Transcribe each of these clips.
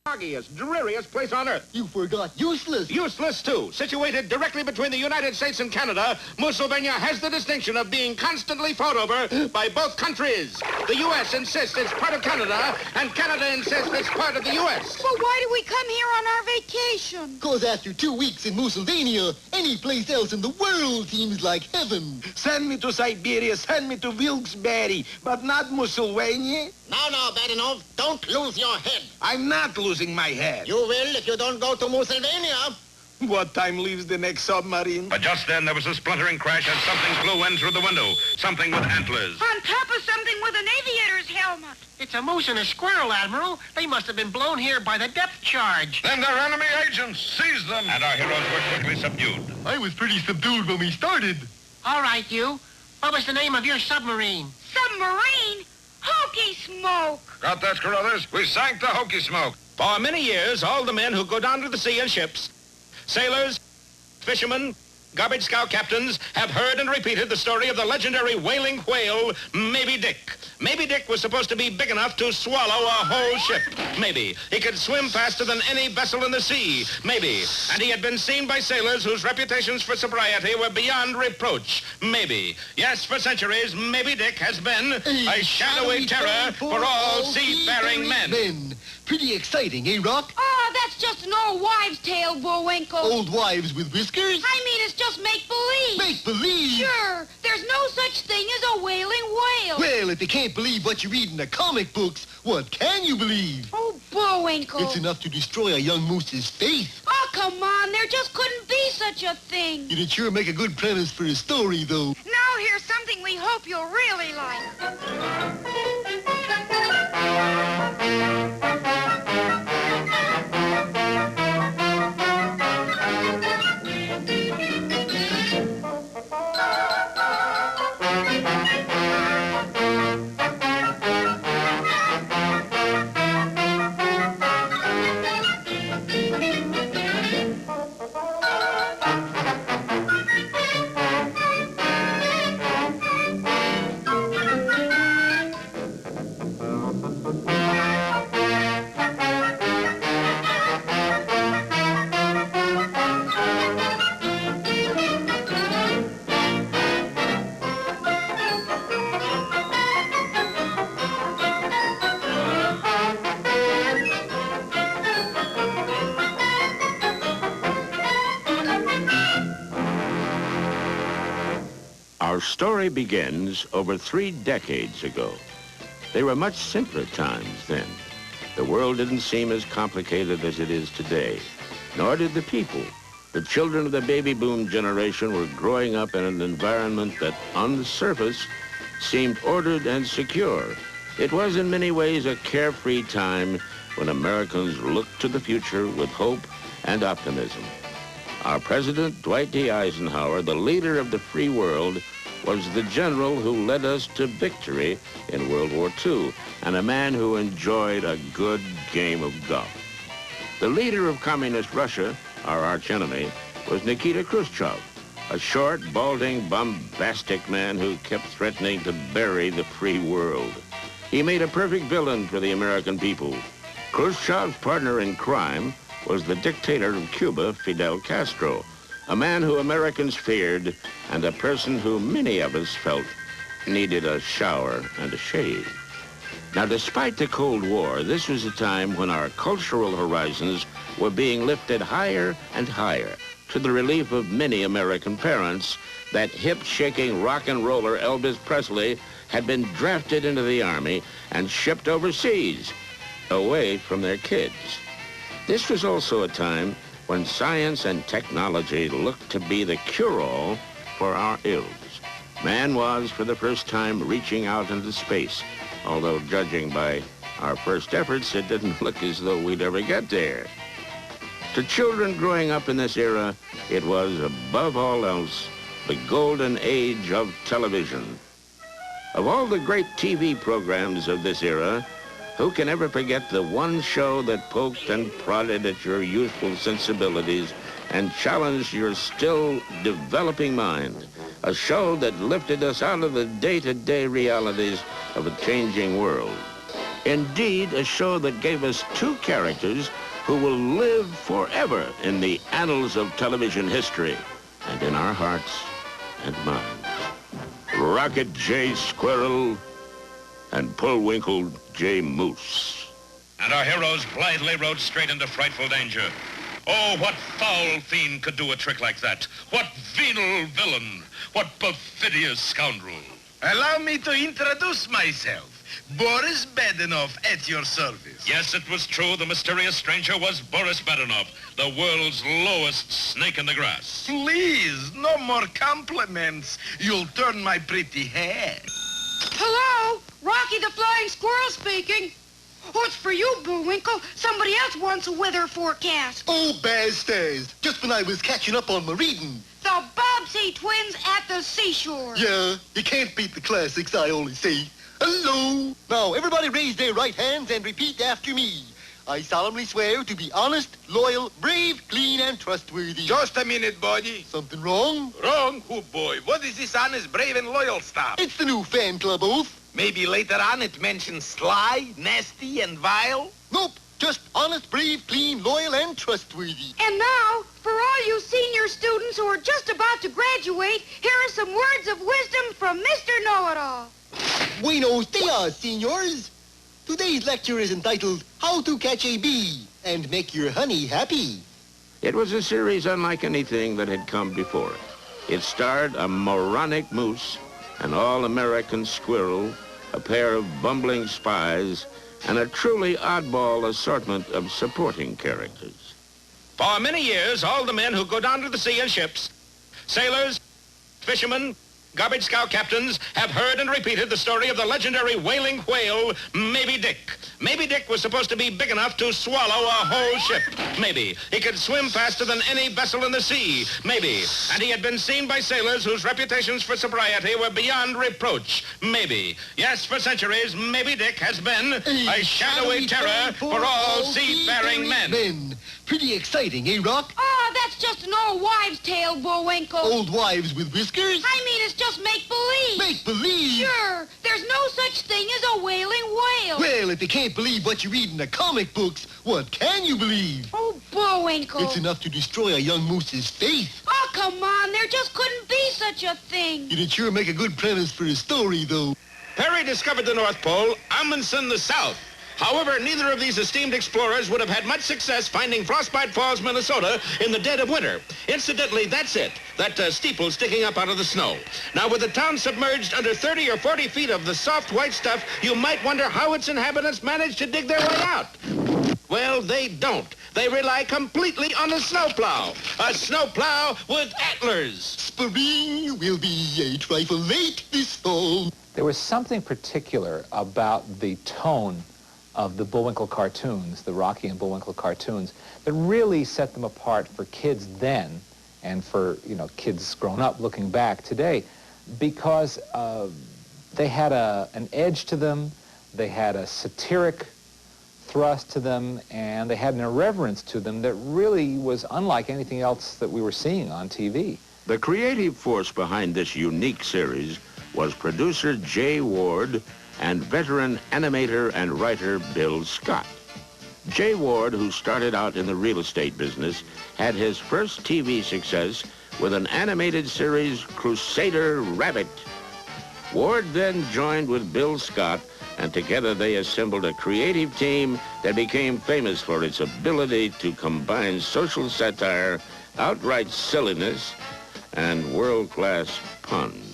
foggiest, dreariest place on earth. You forgot useless. Useless, too. Situated directly between the United States and Canada, Pennsylvania has the distinction of being constantly fought over by both countries. The U.S. insists it's part of Canada, and Canada insists it's part of the U.S. But why do we come here on our vacation? Because after 2 weeks in Pennsylvania, any place else in the world seems like heaven. Send me to Siberia, send me to Wilkes-Barre, but not Pennsylvania. No, Badenov, don't lose your head. I'm not losing my head. You will if you don't go to Pennsylvania. What time leaves the next submarine? But just then there was a splintering crash and something flew in through the window. Something with antlers. On top of something with an aviator's helmet. It's a moose and a squirrel, Admiral. They must have been blown here by the depth charge. Then they're enemy agents. Seize them. And our heroes were quickly subdued. I was pretty subdued when we started. All right, you. What was the name of your submarine? Submarine? Hokey smoke. Got that, Carruthers? We sank the Hokey Smoke. For many years, all the men who go down to the sea in ships, sailors, fishermen, garbage scow captains, have heard and repeated the story of the legendary whaling whale, Moby Dick. Moby Dick was supposed to be big enough to swallow a whole ship. Maybe. He could swim faster than any vessel in the sea. Maybe. And he had been seen by sailors whose reputations for sobriety were beyond reproach. Maybe. Yes, for centuries, Moby Dick has been a shadowy terror for all seafaring men. Pretty exciting, eh, Rock? Oh, that's just an old wives' tale, Bullwinkle. Old wives with whiskers? I mean, it's just make-believe. Make-believe? Sure. There's no such thing as a wailing whale. Well, if you can't believe what you read in the comic books, what can you believe? Oh, Bullwinkle. It's enough to destroy a young moose's faith. Oh, come on. There just couldn't be such a thing. You'd sure make a good premise for a story, though. Now here's something we hope you'll really like. Our story begins over 3 decades ago. They were much simpler times then. The world didn't seem as complicated as it is today, nor did the people. The children of the baby boom generation were growing up in an environment that, on the surface, seemed ordered and secure. It was in many ways a carefree time when Americans looked to the future with hope and optimism. Our President, Dwight D. Eisenhower, the leader of the free world, was the general who led us to victory in World War II, and a man who enjoyed a good game of golf. The leader of communist Russia, our archenemy, was Nikita Khrushchev, a short, balding, bombastic man who kept threatening to bury the free world. He made a perfect villain for the American people. Khrushchev's partner in crime was the dictator of Cuba, Fidel Castro, a man who Americans feared and a person who many of us felt needed a shower and a shave. Now, despite the Cold War, this was a time when our cultural horizons were being lifted higher and higher to the relief of many American parents that hip-shaking rock and roller Elvis Presley had been drafted into the Army and shipped overseas, away from their kids. This was also a time when science and technology looked to be the cure-all for our ills. Man was, for the first time, reaching out into space, although judging by our first efforts, it didn't look as though we'd ever get there. To children growing up in this era, it was, above all else, the golden age of television. Of all the great TV programs of this era, who can ever forget the one show that poked and prodded at your youthful sensibilities and challenged your still developing mind? A show that lifted us out of the day-to-day realities of a changing world. Indeed, a show that gave us two characters who will live forever in the annals of television history and in our hearts and minds. Rocket J. Squirrel and Bullwinkle J. Moose. And our heroes blithely rode straight into frightful danger. Oh, what foul fiend could do a trick like that? What venal villain? What perfidious scoundrel? Allow me to introduce myself. Boris Badenov at your service. Yes, it was true. The mysterious stranger was Boris Badenov, the world's lowest snake in the grass. Please, no more compliments. You'll turn my pretty head. Hello? Rocky the Flying Squirrel speaking. Oh, it's for you, Bullwinkle. Somebody else wants a weather forecast. Oh, bad stairs. Just when I was catching up on my reading. The Bobbsey twins at the seashore. Yeah, you can't beat the classics, I only say. Hello. Now, everybody raise their right hands and repeat after me. I solemnly swear to be honest, loyal, brave, clean, and trustworthy. Just a minute, buddy. Something wrong? Wrong? Oh, boy. What is this honest, brave, and loyal stuff? It's the new fan club oath. Maybe later on it mentions sly, nasty, and vile? Nope. Just honest, brave, clean, loyal, and trustworthy. And now, for all you senior students who are just about to graduate, here are some words of wisdom from Mr. Know-It-All. Buenos dias, senors. Today's lecture is entitled, How to Catch a Bee and Make Your Honey Happy. It was a series unlike anything that had come before it. It starred a moronic moose, an all-American squirrel, a pair of bumbling spies, and a truly oddball assortment of supporting characters. For many years, all the men who go down to the sea in ships, sailors, fishermen, garbage scow captains, have heard and repeated the story of the legendary whaling whale, Maybe Dick. Maybe Dick was supposed to be big enough to swallow a whole ship. Maybe. He could swim faster than any vessel in the sea. Maybe. And he had been seen by sailors whose reputations for sobriety were beyond reproach. Maybe. Yes, for centuries, Maybe Dick has been a shadowy terror for all seafaring men. Pretty exciting, eh, Rock? Oh, that's just an old wives' tale, Bullwinkle. Old wives with whiskers? I mean, it's just make-believe. Make-believe? Sure. There's no such thing as a whaling whale. Well, if you can't believe what you read in the comic books, what can you believe? Oh, Bullwinkle. It's enough to destroy a young moose's faith. Oh, come on. There just couldn't be such a thing. You'd sure make a good premise for a story, though. Perry discovered the North Pole, Amundsen the South. However, neither of these esteemed explorers would have had much success finding Frostbite Falls, Minnesota in the dead of winter. Incidentally, that's it, that steeple sticking up out of the snow. Now, with the town submerged under 30 or 40 feet of the soft white stuff, you might wonder how its inhabitants managed to dig their way out. Well, they don't. They rely completely on the snowplow. A snowplow with antlers. Spring will be a trifle late this fall. There was something particular about the tone of the Bullwinkle cartoons, the Rocky and Bullwinkle cartoons, that really set them apart for kids then and for, kids grown up looking back today, because they had an edge to them, they had a satiric thrust to them, and they had an irreverence to them that really was unlike anything else that we were seeing on TV. The creative force behind this unique series was producer Jay Ward and veteran animator and writer Bill Scott. Jay Ward, who started out in the real estate business, had his first TV success with an animated series, Crusader Rabbit. Ward then joined with Bill Scott, and together they assembled a creative team that became famous for its ability to combine social satire, outright silliness, and world-class puns.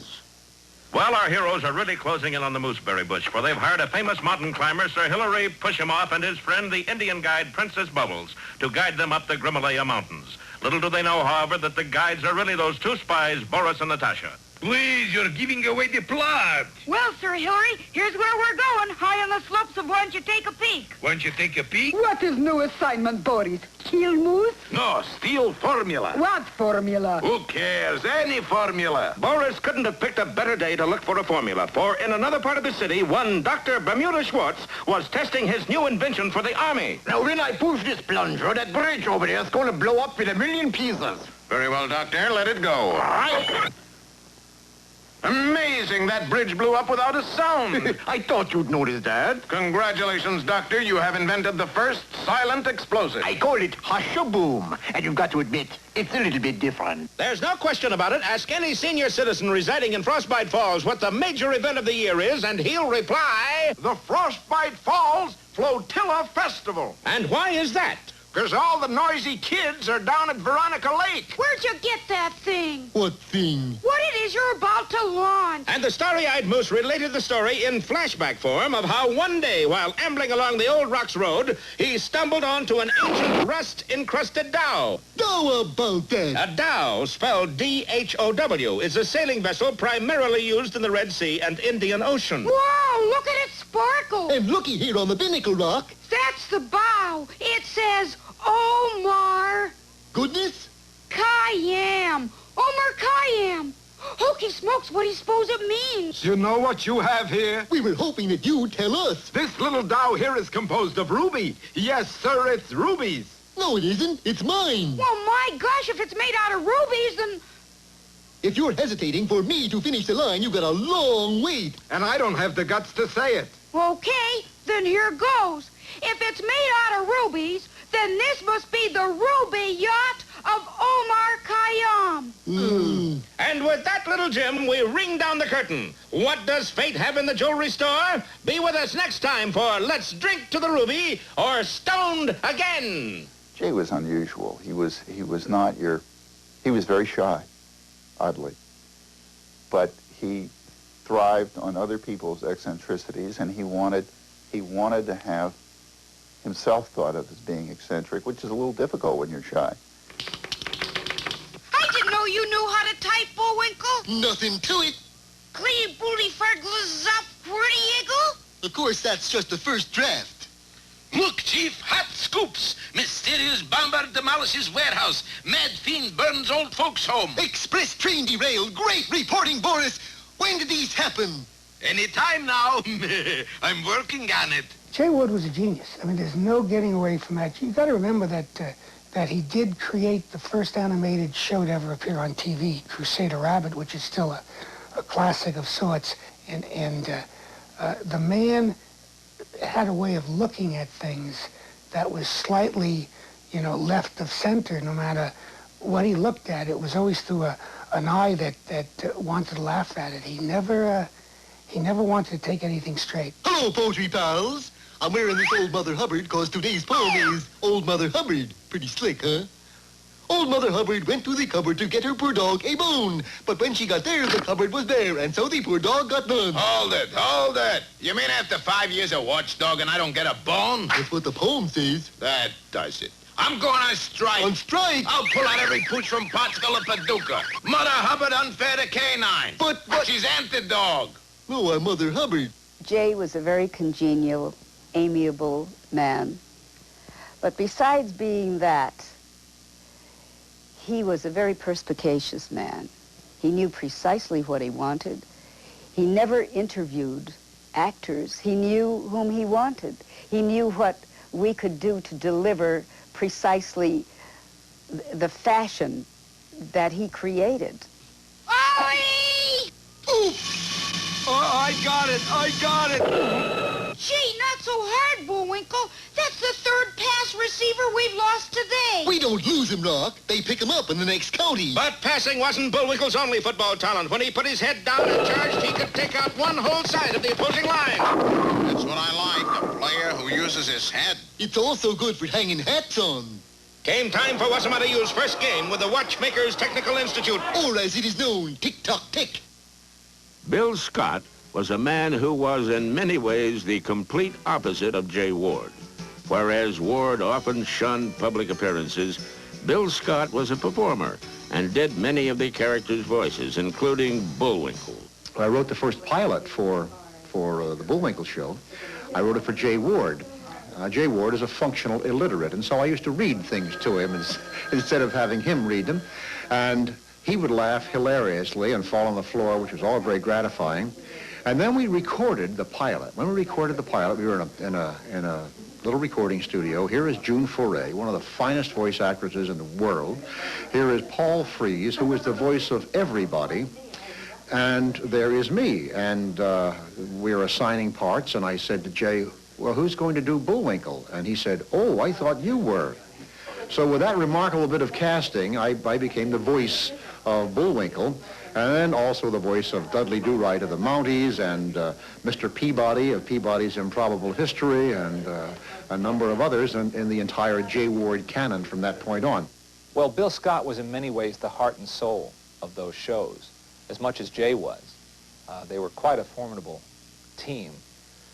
Well, our heroes are really closing in on the mooseberry bush, for they've hired a famous mountain climber, Sir Hilary Push-Em-Off, and his friend, the Indian guide, Princess Bubbles, to guide them up the Grimalaya Mountains. Little do they know, however, that the guides are really those two spies, Boris and Natasha. Please, you're giving away the plot. Well, Sir Hilary, here's where we're going, high on the slopes of Why Don't You Take a Peek? Why don't you take a peek? What is new assignment, Boris? Kill moose? No, steal formula. What formula? Who cares? Any formula. Boris couldn't have picked a better day to look for a formula, for in another part of the city, one Dr. Bermuda Schwartz was testing his new invention for the Army. Now, when I push this plunger, that bridge over there is going to blow up in a million pieces. Very well, Doctor. Let it go. All right. Amazing, that bridge blew up without a sound. I thought you'd notice that. Congratulations, Doctor. You have invented the first silent explosive. I call it hush-a-boom. And you've got to admit, it's a little bit different. There's no question about it. Ask any senior citizen residing in Frostbite Falls what the major event of the year is, and he'll reply... The Frostbite Falls Flotilla Festival. And why is that? Because all the noisy kids are down at Veronica Lake. Where'd you get that thing? What thing? What it is you're about to launch? And the starry-eyed moose related the story in flashback form of how one day, while ambling along the Old Rocks Road, he stumbled onto an ancient rust-encrusted dhow. How about that? A dhow, spelled D-H-O-W, is a sailing vessel primarily used in the Red Sea and Indian Ocean. Whoa, look at it sparkle. And looky here on the binnacle rock. That's the bow. It says Omar Goodness. Khayyam. Omar Khayyam. Hokey smokes, what do you suppose it means? You know what you have here? We were hoping that you'd tell us. This little dhow here is composed of ruby. Yes, sir, it's rubies. No, it isn't. It's mine. Well, my gosh, if it's made out of rubies, then... If you're hesitating for me to finish the line, you've got a long wait. And I don't have the guts to say it. Okay, then here goes. If it's made out of rubies, then this must be the ruby yacht of Omar Khayyam. And with that, little Jim, we ring down the curtain. What does fate have in the jewelry store? Be with us next time for Let's Drink to the Ruby or Stoned Again. Jay was unusual. He was very shy, oddly. But he thrived on other people's eccentricities, and he wanted to have himself thought of as being eccentric, which is a little difficult when you're shy. I didn't know you knew how to type, Bullwinkle. Nothing to it. Clean booty ferglers up, pretty eagle. Of course, that's just the first draft. Look, Chief, hot scoops. Mysterious bomber demolishes warehouse. Mad fiend burns old folks' home. Express train derailed. Great reporting, Boris. When did these happen? Any time now. I'm working on it. HAYWARD was a genius. I mean, there's no getting away from that. You got to remember that he did create the first animated show to ever appear on TV, Crusader Rabbit, which is still a classic of sorts. And the man had a way of looking at things that was slightly, left of center. No matter what he looked at, it was always through an eye that wanted to laugh at it. He never wanted to take anything straight. Hello, poetry pals. I'm wearing this Old Mother Hubbard because today's poem is Old Mother Hubbard. Pretty slick, huh? Old Mother Hubbard went to the cupboard to get her poor dog a bone. But when she got there, the cupboard was bare, and so the poor dog got none. Hold it. You mean after 5 years of watchdog and I don't get a bone? That's what the poem says. That does it. I'm going on strike. On strike? I'll pull out every pooch from Pottsville to Paducah. Mother Hubbard unfair to canine. But she's anti-dog. No, I'm Mother Hubbard. Jay was a very congenial, amiable man. But besides being that, he was a very perspicacious man. He knew precisely what he wanted. He never interviewed actors. He knew whom he wanted. He knew what we could do to deliver precisely the fashion that he created. Ollie! Oof! Oh, I got it. Gee, not so hard, Bullwinkle. That's the third pass receiver we've lost today. We don't lose him, Rock. They pick him up in the next county. But passing wasn't Bullwinkle's only football talent. When he put his head down and charged, he could take out one whole side of the opposing line. That's what I like, a player who uses his head. It's also good for hanging hats on. Came time for Wasamatayu's first game with the Watchmakers Technical Institute. Or as it is known, tick-tock-tick. Bill Scott was a man who was in many ways the complete opposite of Jay Ward. Whereas Ward often shunned public appearances, Bill Scott was a performer and did many of the characters' voices, including Bullwinkle. I wrote the first pilot for the Bullwinkle Show. I wrote it for Jay Ward. Jay Ward is a functional illiterate, and so I used to read things to him instead of having him read them. And he would laugh hilariously and fall on the floor, which was all very gratifying. And then we recorded the pilot. When we recorded the pilot, we were in a little recording studio. Here is June Foray, one of the finest voice actresses in the world. Here is Paul Frees, who is the voice of everybody. And there is me, and we're assigning parts, and I said to Jay, well, who's going to do Bullwinkle? And he said, oh, I thought you were. So with that remarkable bit of casting, I became the voice of Bullwinkle, and then also the voice of Dudley Do-Right of the Mounties, and Mr. Peabody of Peabody's Improbable History, and a number of others in the entire J. Ward canon from that point on. Well, Bill Scott was in many ways the heart and soul of those shows, as much as Jay was. They were quite a formidable team.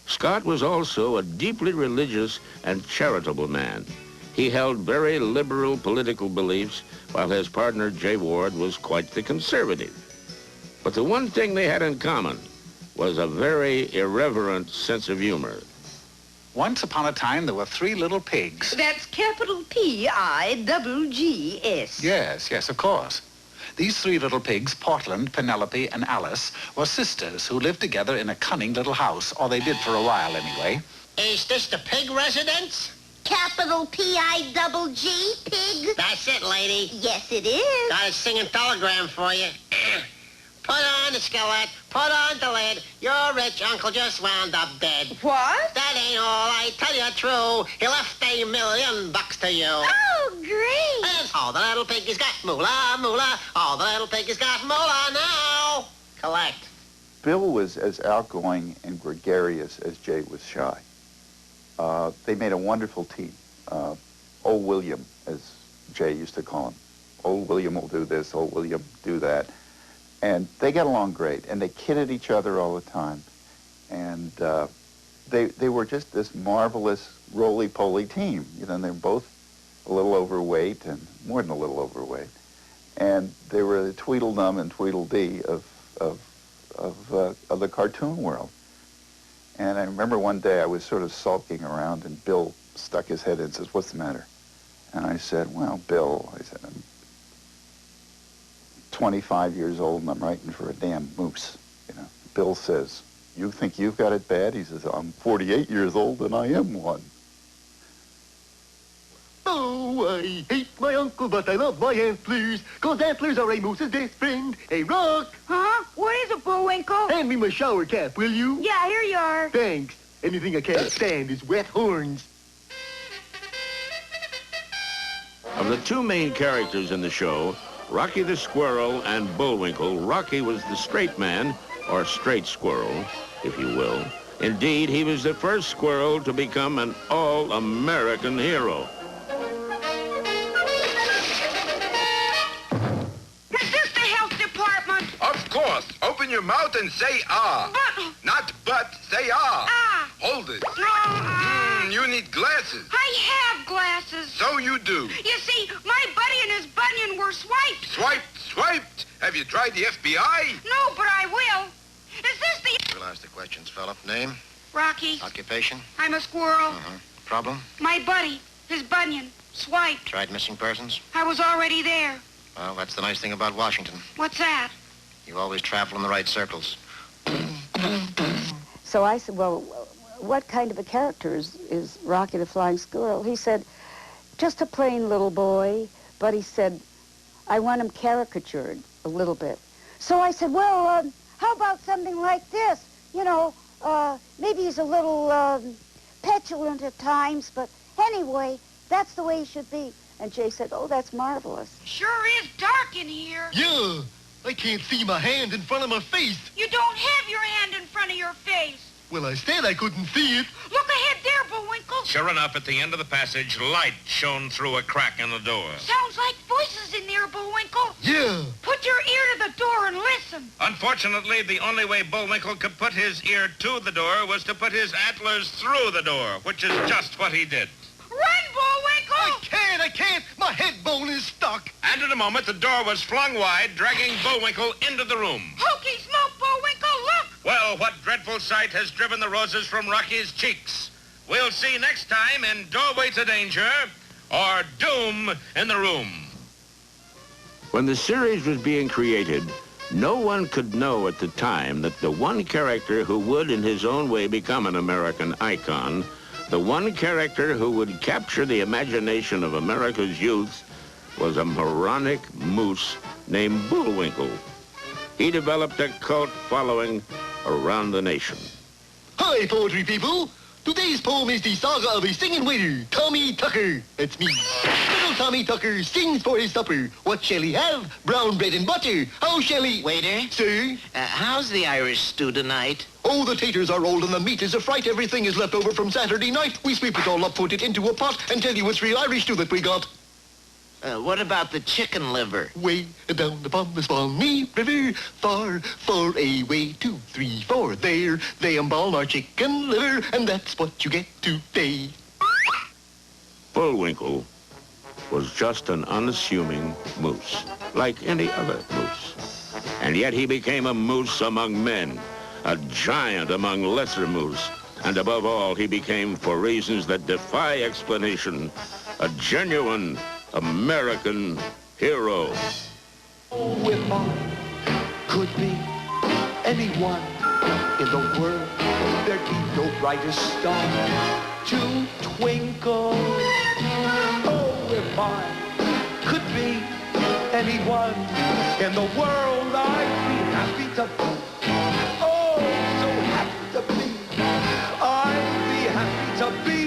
Scott was also a deeply religious and charitable man. He held very liberal political beliefs, while his partner, J. Ward, was quite the conservative. But the one thing they had in common was a very irreverent sense of humor. Once upon a time, there were 3 little pigs. That's capital P-I-double-G-S. Yes, of course. These 3 little pigs, Portland, Penelope, and Alice, were sisters who lived together in a cunning little house, or they did for a while anyway. Is this the pig residence? Capital P-I-double-G, pig? That's it, lady. Yes, it is. Got a singing telegram for you. Put on the skillet, put on the lid. Your rich uncle just wound up dead. What? That ain't all, I tell you true. He left $1 million to you. Oh, great. And all the little piggies got moolah, moolah. All the little piggies got moolah now. Collect. Bill was as outgoing and gregarious as Jay was shy. They made a wonderful team. Old William, as Jay used to call him. Old William will do this, old William do that. And they got along great, and they kidded each other all the time. And they were just this marvelous roly-poly team. You know, they were both a little overweight, and more than a little overweight. And they were the Tweedledum and Tweedledee of the cartoon world. And I remember one day I was sort of sulking around, and Bill stuck his head in and says, what's the matter? And I said, well, Bill, I said, I'm 25 years old and I'm writing for a damn moose. You know, Bill says, you think you've got it bad? He says, I'm 48 years old and I am one. Oh, I hate my uncle, but I love my antlers, 'cause antlers are a moose's best friend. Hey, Rock! Huh? What is it, Bullwinkle? Hand me my shower cap, will you? Yeah, here you are. Thanks. Anything I can't stand is wet horns. Of the 2 main characters in the show, Rocky the Squirrel and Bullwinkle, Rocky was the straight man, or straight squirrel, if you will. Indeed, he was the first squirrel to become an all-American hero. Is this the health department? Of course. Open your mouth and say ah. But... Not but, say ah. Ah. Hold it. No, You need glasses. I have glasses. So you do. You see, my buddy and his bunion were swiped. Swiped. Have you tried the FBI? No, but I will. Is this the... We'll ask the questions, fella. Name? Rocky. Occupation? I'm a squirrel. Problem? My buddy, his bunion, swiped. Tried missing persons? I was already there. Well, that's the nice thing about Washington. What's that? You always travel in the right circles. So I said, well, what kind of a character is Rocky the Flying Squirrel? He said, just a plain little boy, but he said, I want him caricatured a little bit. So I said, well, how about something like this? You know, maybe he's a little petulant at times, but anyway, that's the way he should be. And Jay said, oh, that's marvelous. Sure is dark in here. Yeah, I can't see my hand in front of my face. You don't have your hand in front of your face. Well, I said I couldn't see it. Look ahead there, Bullwinkle. Sure enough, at the end of the passage, light shone through a crack in the door. Sounds like voices in there, Bullwinkle. Yeah. Put your ear to the door and listen. Unfortunately, the only way Bullwinkle could put his ear to the door was to put his antlers through the door, which is just what he did. Run, Bullwinkle! I can't. My head bone is stuck. And in a moment, the door was flung wide, dragging Bullwinkle into the room. Hokey smoke, Bullwinkle, look! Well, what dreadful sight has driven the roses from Rocky's cheeks? We'll see next time in Doorway to Danger or Doom in the Room. When the series was being created, no one could know at the time that the one character who would in his own way become an American icon, the one character who would capture the imagination of America's youth, was a moronic moose named Bullwinkle. he developed a cult following around the nation. Hi, poetry people. Today's poem is the saga of a singing waiter, Tommy Tucker. That's me. Little Tommy Tucker sings for his supper. What shall he have? Brown bread and butter. How shall he... Waiter? Sir? How's the Irish stew tonight? Oh, the taters are old and the meat is a fright. Everything is left over from Saturday night. We sweep it all up, put it into a pot, and tell you it's real Irish stew that we got. What about the chicken liver? Way down upon the Swanee River, far, far away, 2, 3, 4. There, they embalm our chicken liver, and that's what you get today. Bullwinkle was just an unassuming moose, like any other moose. And yet he became a moose among men, a giant among lesser moose, and above all, he became, for reasons that defy explanation, a genuine American hero. Oh, if I could be anyone in the world, there'd be no brighter star to twinkle. Oh, if I could be anyone in the world, I'd be happy to be. Oh, so happy to be. I'd be happy to be.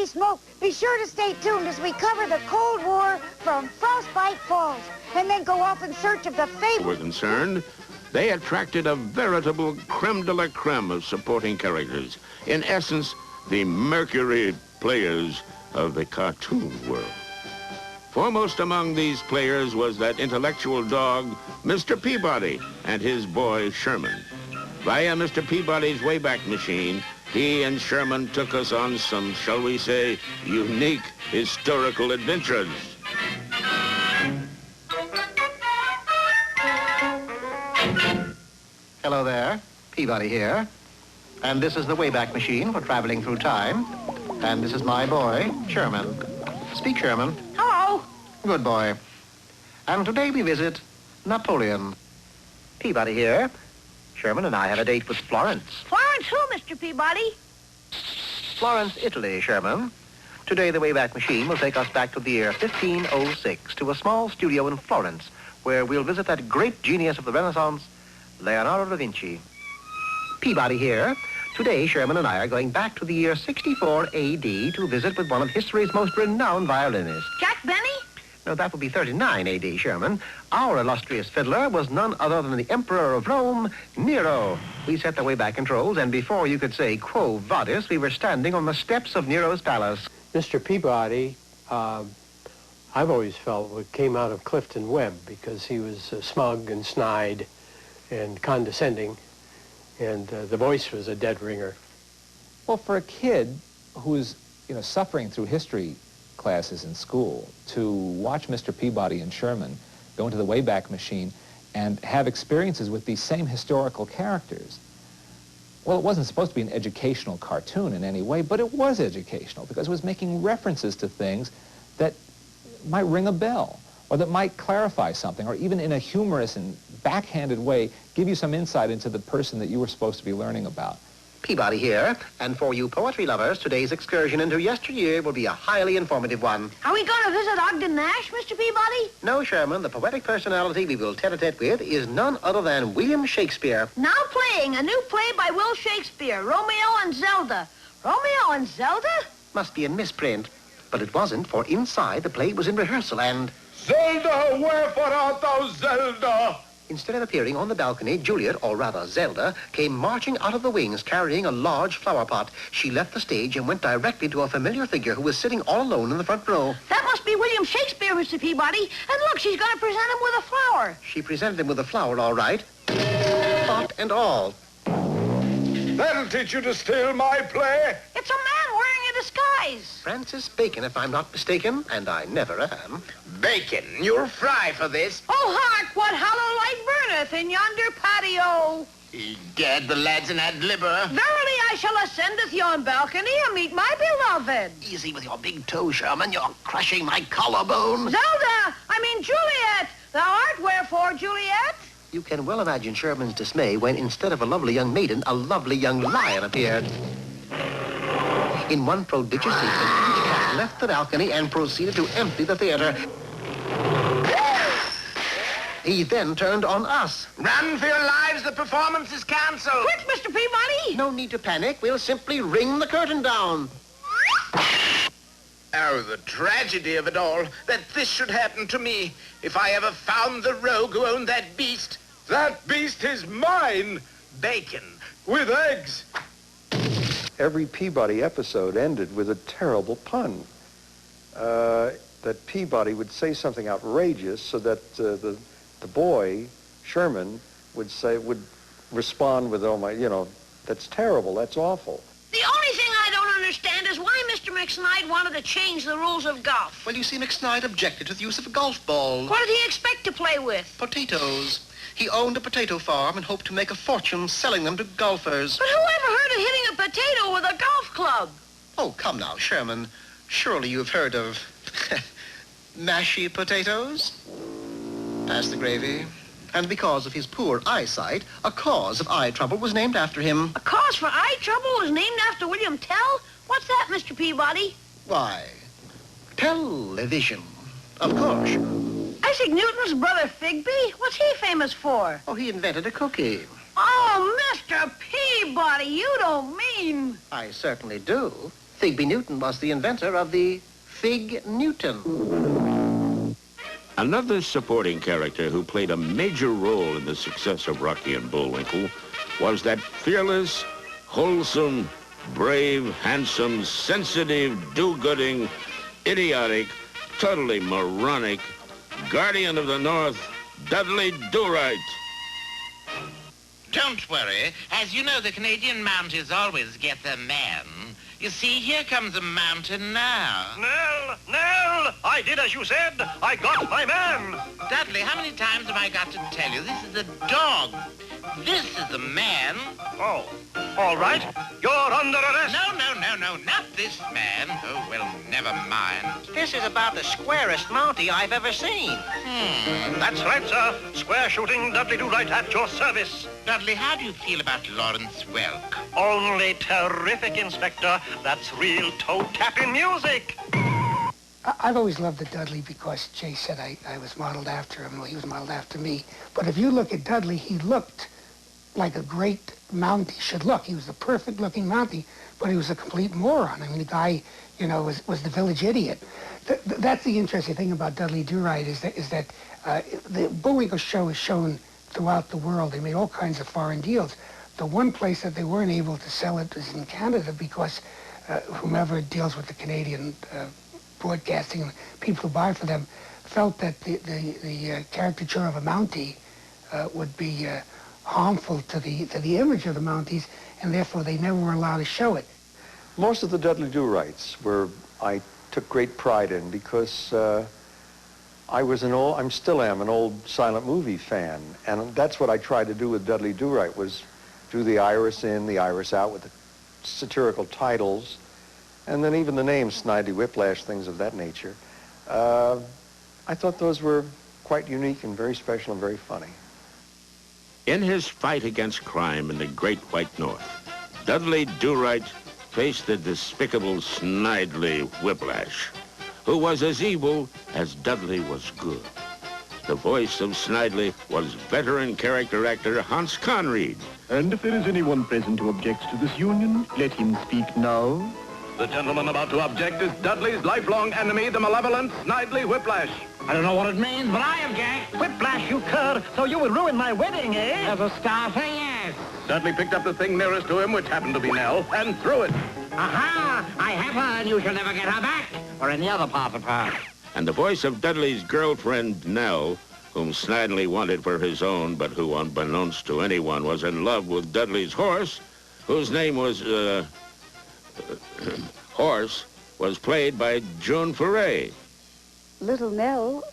Smoke, be sure to stay tuned as we cover the Cold War from Frostbite Falls, and then go off in search of the favorite... ...were concerned, they attracted a veritable creme de la creme of supporting characters. In essence, the Mercury players of the cartoon world. Foremost among these players was that intellectual dog, Mr. Peabody, and his boy, Sherman. Via Mr. Peabody's Wayback Machine, he and Sherman took us on some, shall we say, unique historical adventures. Hello there, Peabody here. And this is the Wayback Machine for traveling through time. And this is my boy, Sherman. Speak, Sherman. Hello. Good boy. And today we visit Napoleon. Peabody here. Sherman and I have a date with Florence. Florence who, Mr. Peabody? Florence, Italy, Sherman. Today, the Wayback Machine will take us back to the year 1506 to a small studio in Florence, where we'll visit that great genius of the Renaissance, Leonardo da Vinci. Peabody here. Today, Sherman and I are going back to the year 64 A.D. to visit with one of history's most renowned violinists. Jack Benny? No, that would be 39 A.D., Sherman. Our illustrious fiddler was none other than the Emperor of Rome, Nero. We set the Wayback Controls, and before you could say quo vadis, we were standing on the steps of Nero's palace. Mr. Peabody, I've always felt came out of Clifton Webb because he was smug and snide and condescending, and the voice was a dead ringer. Well, for a kid who's, suffering through history classes in school, to watch Mr. Peabody and Sherman go into the Wayback Machine and have experiences with these same historical characters. Well, it wasn't supposed to be an educational cartoon in any way, but it was educational because it was making references to things that might ring a bell or that might clarify something, or even in a humorous and backhanded way give you some insight into the person that you were supposed to be learning about. Peabody here, and for you poetry lovers, today's excursion into yesteryear will be a highly informative one. Are we going to visit Ogden Nash, Mr. Peabody? No, Sherman, the poetic personality we will tete-a-tete with is none other than William Shakespeare. Now playing a new play by Will Shakespeare, Romeo and Zelda. Romeo and Zelda? Must be a misprint, but it wasn't, for inside the play was in rehearsal and... Zelda, wherefore art thou, Zelda? Instead of appearing on the balcony, Juliet, or rather Zelda, came marching out of the wings carrying a large flower pot. She left the stage and went directly to a familiar figure who was sitting all alone in the front row. That must be William Shakespeare, Mr. Peabody. And look, she's going to present him with a flower. She presented him with a flower, all right. Pot and all. That'll teach you to steal my play. It's a man wearing a disguise. Francis Bacon, if I'm not mistaken, and I never am. Bacon, you'll fry for this. Oh, hark, what hollow light burneth in yonder patio. Egad, the lad's an ad-libber. Verily, I shall ascendeth yon balcony and meet my beloved. Easy with your big toe, Sherman. You're crushing my collarbone. Zelda! I mean, Juliet! Thou art wherefore, Juliet? You can well imagine Sherman's dismay when, instead of a lovely young maiden, a lovely young lion appeared. In one prodigious sequence, each cat left the balcony and proceeded to empty the theater. He then turned on us. Run for your lives, the performance is cancelled. Quick, Mr. Peabody! No need to panic. We'll simply ring the curtain down. Oh, the tragedy of it all, that this should happen to me. If I ever found the rogue who owned that beast. That beast is mine! Bacon. With eggs! Every Peabody episode ended with a terrible pun. That Peabody would say something outrageous so that the boy, Sherman, would respond with, oh my, that's terrible, that's awful. The only thing I don't understand is why Mr. McSnide wanted to change the rules of golf. Well, you see, McSnide objected to the use of a golf ball. What did he expect to play with? Potatoes. He owned a potato farm and hoped to make a fortune selling them to golfers. But who ever heard of hitting a potato with a golf club? Oh, come now, Sherman. Surely you've heard of mashy potatoes? Pass the gravy. And because of his poor eyesight, a cause of eye trouble was named after him. A cause for eye trouble was named after William Tell? What's that, Mr. Peabody? Why, television, of course. Isaac Newton's brother Figby? What's he famous for? Oh, he invented a cookie. Oh, Mr. Peabody, you don't mean... I certainly do. Figby Newton was the inventor of the Fig Newton. Another supporting character who played a major role in the success of Rocky and Bullwinkle was that fearless, wholesome, brave, handsome, sensitive, do-gooding, idiotic, totally moronic, guardian of the North, Dudley Do-Right. Don't worry. As you know, the Canadian Mounties always get their man. You see, here comes a mountain now. Nell! Nell! I did as you said. I got my man. Dudley, how many times have I got to tell you? This is a dog. This is the man. Oh, all right. You're under arrest. No, not this man. Oh, well, never mind. This is about the squarest Mountie I've ever seen. That's right, sir. Square shooting, Dudley Do-Right at your service. Dudley, how do you feel about Lawrence Welk? Only terrific, Inspector. That's real toe-tapping music. I've always loved the Dudley because Jay said I was modeled after him. Well, he was modeled after me. But if you look at Dudley, he looked like a great Mountie should look. He was the perfect-looking Mountie, but he was a complete moron. I mean, the guy, was the village idiot. That's the interesting thing about Dudley Do-Right is that the Bullwinkle Show is shown throughout the world. They made all kinds of foreign deals. The one place that they weren't able to sell it was in Canada because whomever deals with the Canadian broadcasting, people who buy for them, felt that the caricature of a Mountie would be harmful to the image of the Mounties, and therefore they never were allowed to show it. Most of the Dudley Do-Rights I took great pride in because I still am an old silent movie fan, and that's what I tried to do with Dudley Do-Right, was do the iris in, the iris out with the satirical titles, and then even the names, Snidely Whiplash, things of that nature. I thought those were quite unique and very special and very funny. In his fight against crime in the Great White North, Dudley Do-Right faced the despicable Snidely Whiplash, who was as evil as Dudley was good. The voice of Snidely was veteran character actor Hans Conried. And if there is anyone present who objects to this union, let him speak now. The gentleman about to object is Dudley's lifelong enemy, the malevolent Snidely Whiplash. I don't know what it means, but I object. Whiplash, you cur! So you would ruin my wedding, eh? As a starter, yes. Dudley picked up the thing nearest to him, which happened to be Nell, and threw it. Aha! I have her, and you shall never get her back, or any other part of her. And the voice of Dudley's girlfriend, Nell, whom Snidely wanted for his own, but who, unbeknownst to anyone, was in love with Dudley's horse, whose name was, Horse, was played by June Foray. Little Nell,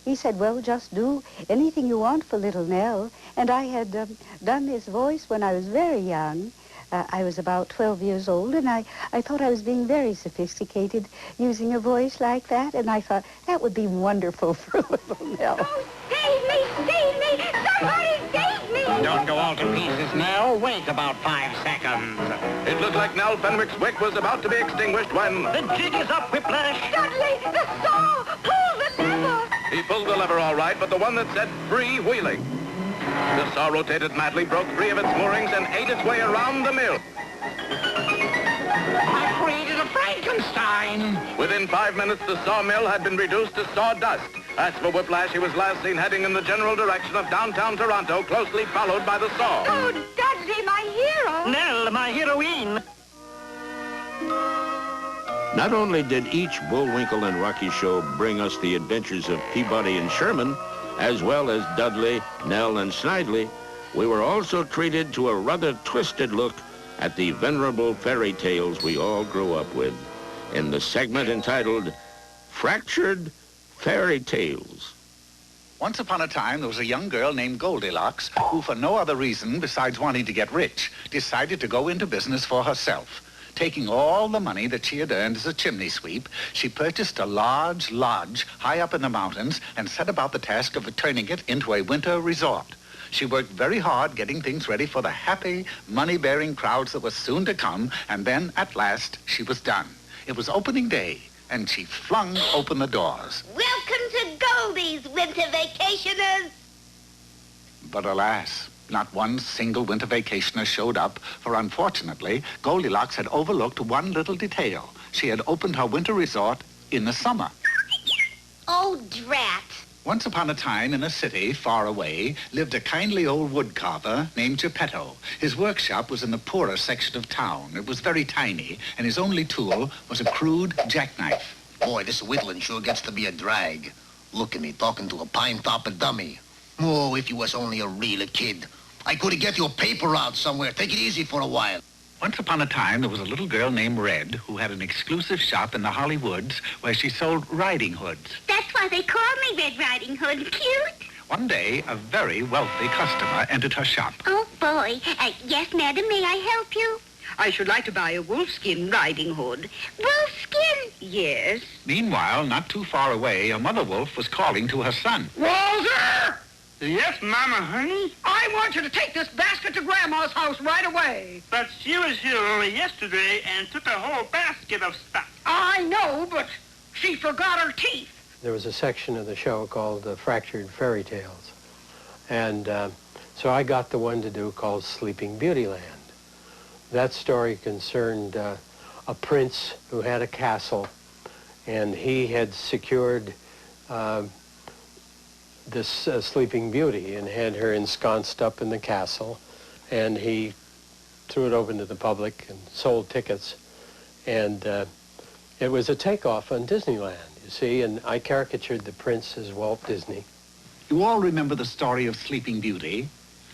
he said, well, just do anything you want for Little Nell. And I had done this voice when I was very young. I was about 12 years old, and I thought I was being very sophisticated using a voice like that, and I thought that would be wonderful for Little Nell. Hey, Somebody save me! Don't go all to pieces, Nell. Wait about 5 seconds. It looked like Nell Fenwick's wick was about to be extinguished when... The jig is up, Whiplash. Dudley, the saw! Pull the lever! He pulled the lever all right, but the one that said free-wheeling. The saw rotated madly, broke free of its moorings, and ate its way around the mill. I created a Frankenstein. Within 5 minutes, the sawmill had been reduced to sawdust. As for Whiplash, he was last seen heading in the general direction of downtown Toronto, closely followed by the saw. Oh, Dudley, my hero! Nell, my heroine. Not only did each Bullwinkle and Rocky show bring us the adventures of Peabody and Sherman, as well as Dudley, Nell, and Snidely, we were also treated to a rather twisted look at the venerable fairy tales we all grew up with in the segment entitled Fractured Fairy Tales. Once upon a time, there was a young girl named Goldilocks who, for no other reason besides wanting to get rich, decided to go into business for herself. Taking all the money that she had earned as a chimney sweep, she purchased a large lodge high up in the mountains and set about the task of turning it into a winter resort. She worked very hard getting things ready for the happy, money-bearing crowds that were soon to come, and then, at last, she was done. It was opening day, and she flung open the doors. Welcome to Goldie's, winter vacationers. But alas, not one single winter vacationer showed up, for unfortunately, Goldilocks had overlooked one little detail. She had opened her winter resort in the summer. Oh, drat. Once upon a time in a city far away lived a kindly old woodcarver named Geppetto. His workshop was in the poorer section of town. It was very tiny, and his only tool was a crude jackknife. Boy, this whittling sure gets to be a drag. Look at me talking to a pine-topper dummy. Oh, if you was only a real kid. I could get you a paper route somewhere. Take it easy for a while. Once upon a time, there was a little girl named Red who had an exclusive shop in the Hollywoods where she sold riding hoods. That's why they call me Red Riding Hood. Cute. One day, a very wealthy customer entered her shop. Oh, boy. Yes, madam, may I help you? I should like to buy a wolfskin riding hood. Wolfskin? Yes. Meanwhile, not too far away, a mother wolf was calling to her son. Walter! Yes, Mama, honey? I want you to take this basket to Grandma's house right away. But she was here only yesterday and took a whole basket of stuff. I know, but she forgot her teeth. There was a section of the show called Fractured Fairy Tales. And so I got the one to do called Sleeping Beauty Land. That story concerned a prince who had a castle, and he had secured this Sleeping Beauty and had her ensconced up in the castle, and he threw it open to the public and sold tickets, and it was a takeoff on Disneyland, you see, and I caricatured the prince as Walt Disney. You all remember the story of Sleeping Beauty?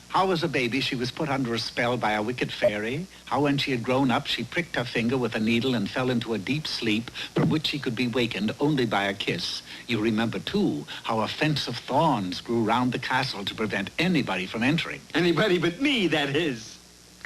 How as a baby she was put under a spell by a wicked fairy, how when she had grown up she pricked her finger with a needle and fell into a deep sleep from which she could be wakened only by a kiss. You remember, too, how a fence of thorns grew round the castle to prevent anybody from entering. Anybody but me, that is.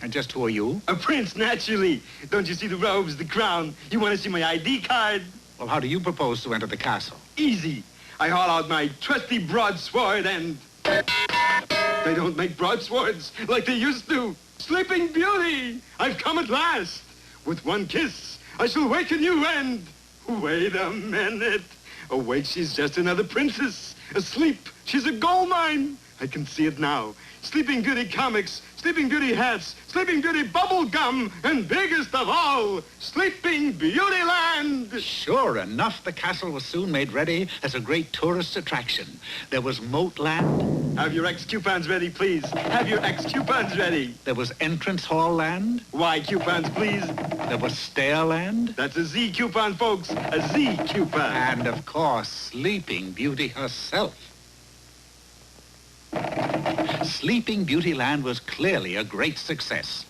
And just who are you? A prince, naturally. Don't you see the robes, the crown? You want to see my ID card? Well, how do you propose to enter the castle? Easy. I haul out my trusty broadsword and... They don't make broadswords like they used to. Sleeping Beauty, I've come at last. With one kiss, I shall waken you and... Wait a minute. Awake, she's just another princess. Asleep, she's a gold mine. I can see it now. Sleeping Beauty comics, Sleeping Beauty hats, Sleeping Beauty bubble gum, and biggest of all, Sleeping Beauty Land. Sure enough, the castle was soon made ready as a great tourist attraction. There was Moat Land. Have your X-coupons ready, please. Have your X-coupons ready. There was Entrance Hall Land. Y coupons, please. There was Stair Land. That's a Z coupon, folks. A Z coupon. And, of course, Sleeping Beauty herself. Sleeping Beauty Land was clearly a great success.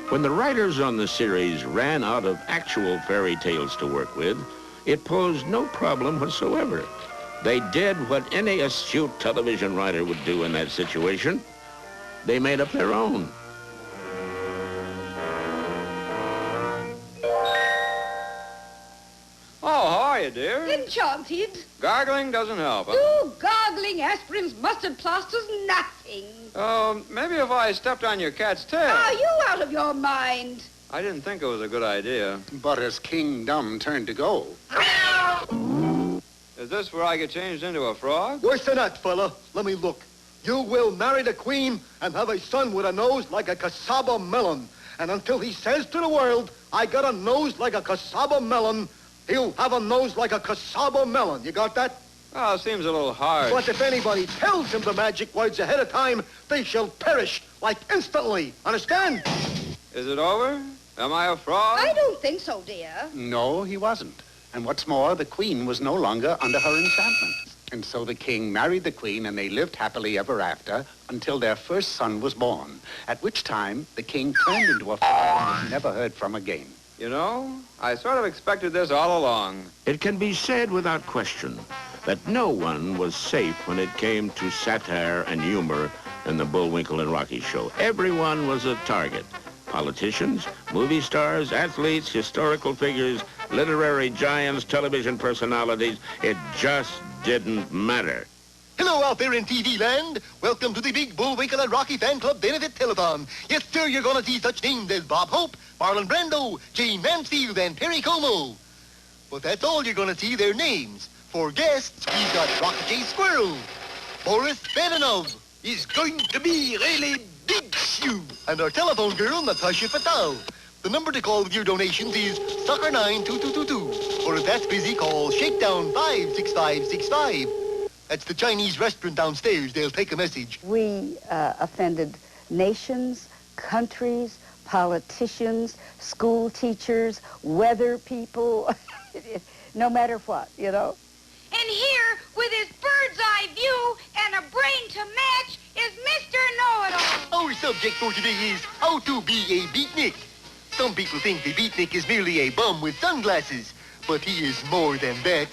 When the writers on the series ran out of actual fairy tales to work with, it posed no problem whatsoever. They did what any astute television writer would do in that situation. They made up their own. Oh, are you, dear? Enchanted. Gargling doesn't help, huh? You gargling aspirins, mustard plasters, nothing. Oh, maybe if I stepped on your cat's tail. Are you out of your mind? I didn't think it was a good idea. But as King Dumb turned to go. Is this where I get changed into a frog? Worse than that, fella. Let me look. You will marry the queen and have a son with a nose like a cassava melon. And until he says to the world, I got a nose like a cassava melon, he'll have a nose like a cassava melon. You got that? Oh, it seems a little hard. But if anybody tells him the magic words ahead of time, they shall perish, like instantly. Understand? Is it over? Am I a frog? I don't think so, dear. No, he wasn't. And what's more, the queen was no longer under her enchantment. And so the king married the queen, and they lived happily ever after until their first son was born, at which time the king turned into a frog and was never heard from again. You know, I sort of expected this all along. It can be said without question that no one was safe when it came to satire and humor in the Bullwinkle and Rocky show. Everyone was a target. Politicians, movie stars, athletes, historical figures, literary giants, television personalities. It just didn't matter. Hello out there in TV land. Welcome to the big Bullwinkle and Rocky Fan Club Benefit Telethon. Yes, sir, you're going to see such names as Bob Hope, Marlon Brando, Jane Mansfield, and Perry Como. But that's all you're going to see, their names. For guests, we've got Rocky J. Squirrel. Boris Badenov is going to be really big shoe. And our telephone girl, Natasha Fatal. The number to call with your donations is Sucker 92222. Or if that's busy, call Shakedown 56565. That's the Chinese restaurant downstairs. They'll take a message. We offended nations, countries, politicians, school teachers, weather people, no matter what, you know. And here, with his bird's eye view and a brain to match, is Mr. Know-It-All. Our subject for today is how to be a beatnik. Some people think the beatnik is merely a bum with sunglasses, but he is more than that.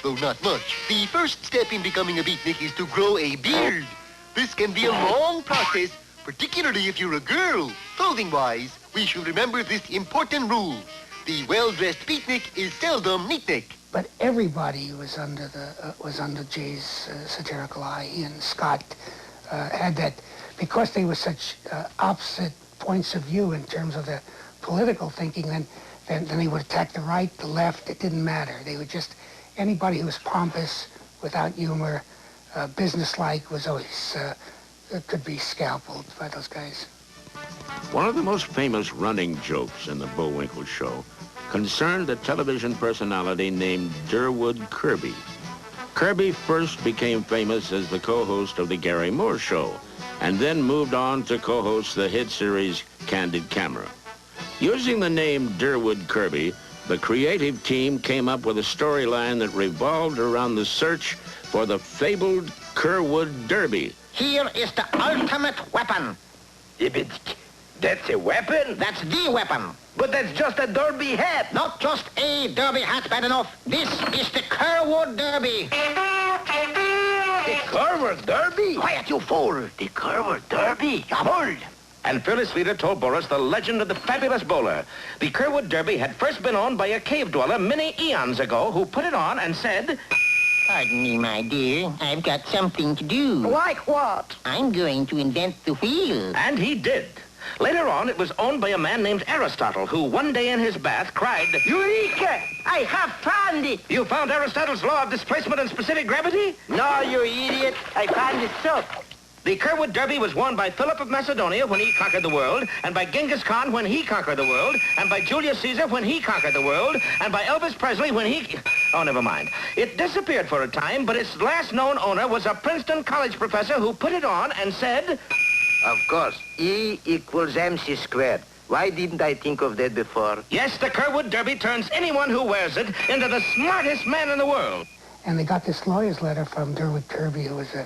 Though not much. The first step in becoming a beatnik is to grow a beard. This can be a long process, particularly if you're a girl. Clothing-wise, we should remember this important rule. The well-dressed beatnik is seldom neatnik. But everybody was under Jay's satirical eye. He and Scott had that, because they were such opposite points of view in terms of the political thinking. Then they would attack the right, the left. It didn't matter. They would just anybody who was pompous, without humor, businesslike was always could be scalpeled by those guys. One of the most famous running jokes in the Bullwinkle Show concerned a television personality named Durwood Kirby. Kirby first became famous as the co-host of the Gary Moore Show, and then moved on to co-host the hit series Candid Camera. Using the name Durwood Kirby, the creative team came up with a storyline that revolved around the search for the fabled Kerwood Derby. Here is the ultimate weapon. That's a weapon? That's the weapon. But that's just a derby hat. Not just a derby hat, bad enough. This is the Kerwood Derby. The Kerwood Derby? Quiet, you fool. The Kerwood Derby? Jawohl. And Phyllis Leader told Boris the legend of the fabulous bowler. The Kerwood Derby had first been owned by a cave dweller many eons ago who put it on and said, Pardon me, my dear. I've got something to do. Like what? I'm going to invent the wheel. And he did. Later on, it was owned by a man named Aristotle, who one day in his bath cried, Eureka! I have found it! You found Aristotle's law of displacement and specific gravity? No, you idiot. I found the soap. The Kerwood Derby was won by Philip of Macedonia when he conquered the world, and by Genghis Khan when he conquered the world, and by Julius Caesar when he conquered the world, and by Elvis Presley when he... Oh, never mind. It disappeared for a time, but its last known owner was a Princeton college professor who put it on and said... Of course, E equals MC squared. Why didn't I think of that before? Yes, the Kerwood Derby turns anyone who wears it into the smartest man in the world. And they got this lawyer's letter from Durwood Kirby, who was a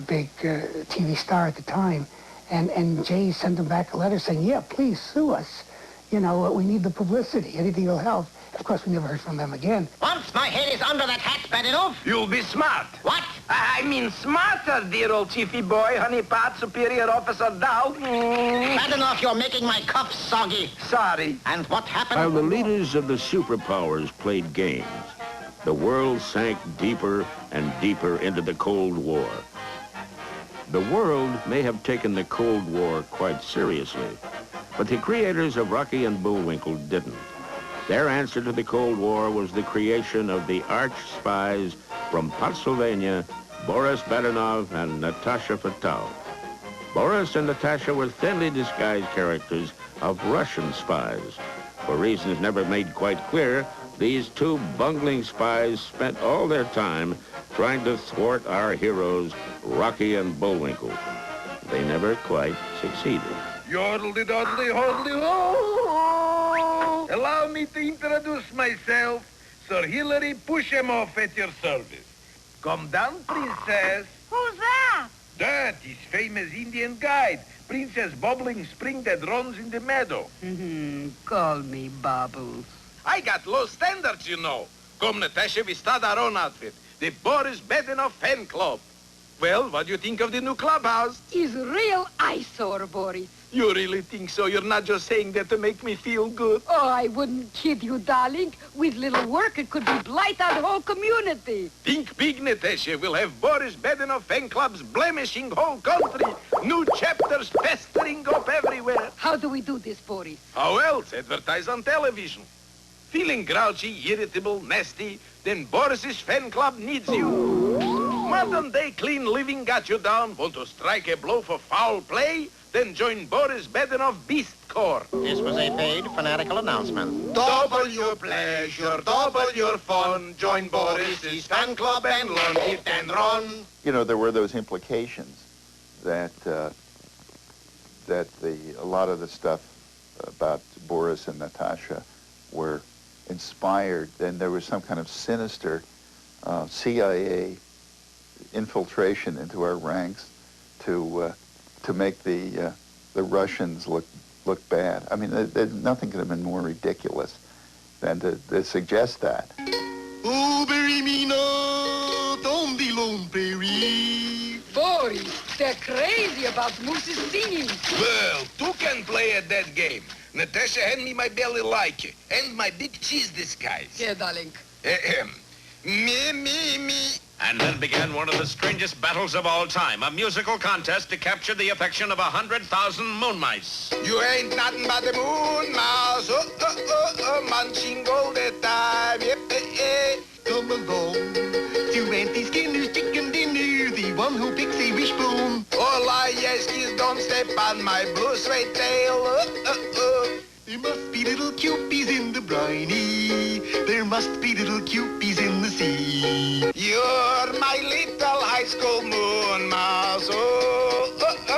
big TV star at the time. And Jay sent them back a letter saying, yeah, please sue us. You know, we need the publicity. Anything will help. Of course, we never heard from them again. Once my head is under that hat, bad enough. You'll be smart. What? I mean smarter, dear old chiefy boy, honeypot, superior officer Dow. Bad enough, you're making my cuffs soggy. Sorry. And what happened? While the leaders of the superpowers played games, the world sank deeper and deeper into the Cold War. The world may have taken the Cold War quite seriously, but the creators of Rocky and Bullwinkle didn't. Their answer to the Cold War was the creation of the arch spies from Pennsylvania, Boris Badenov and Natasha Fatal. Boris and Natasha were thinly disguised characters of Russian spies. For reasons never made quite clear, these two bungling spies spent all their time trying to thwart our heroes, Rocky and Bullwinkle. They never quite succeeded. Yodel-de-dodley, hodley-ho! Allow me to introduce myself, Sir Hilary Push-em-off at your service. Come down, princess. Who's that? That is famous Indian guide, Princess Bubbling Spring that runs in the meadow. Call me Bubbles. I got low standards, you know. Come, Natasha, we start our own outfit. The Boris Badenov Fan Club. Well, what do you think of the new clubhouse? Is real eyesore, Boris. You really think so? You're not just saying that to make me feel good? Oh, I wouldn't kid you, darling. With little work, it could be blight out the whole community. Think big, Natasha. We'll have Boris Badenov fan clubs blemishing whole country. New chapters festering up everywhere. How do we do this, Boris? How else? Advertise on television. Feeling grouchy, irritable, nasty? Then Boris's fan club needs you. Modern day clean living got you down. Want to strike a blow for foul play? Then join Boris Badenov Beast Corps. This was a paid fanatical announcement. Double your pleasure, double your fun. Join Boris's fan club and learn hit and run. You know, there were those implications that a lot of the stuff about Boris and Natasha were inspired, and there was some kind of sinister CIA infiltration into our ranks to make the Russians look bad. I mean, nothing could have been more ridiculous than to suggest that. Oh, bury me not on the lone prairie. Boris, they're crazy about Moose's singing. Well, two can play at that game. Natasha, hand me my belly like and my big cheese disguise. Here, darling. Me. And then began one of the strangest battles of all time, a musical contest to capture the affection of 100,000 moon mice. You ain't nothing but the moon mouse, munching all the time. Come along to Auntie Skinner's chicken dinner, the one who picks a wishbone. All I ask is don't step on my blue suede tail. There must be little cupies in the briny. There must be little cupies in the sea. You're my little high school moon mouse. Bullwinkle,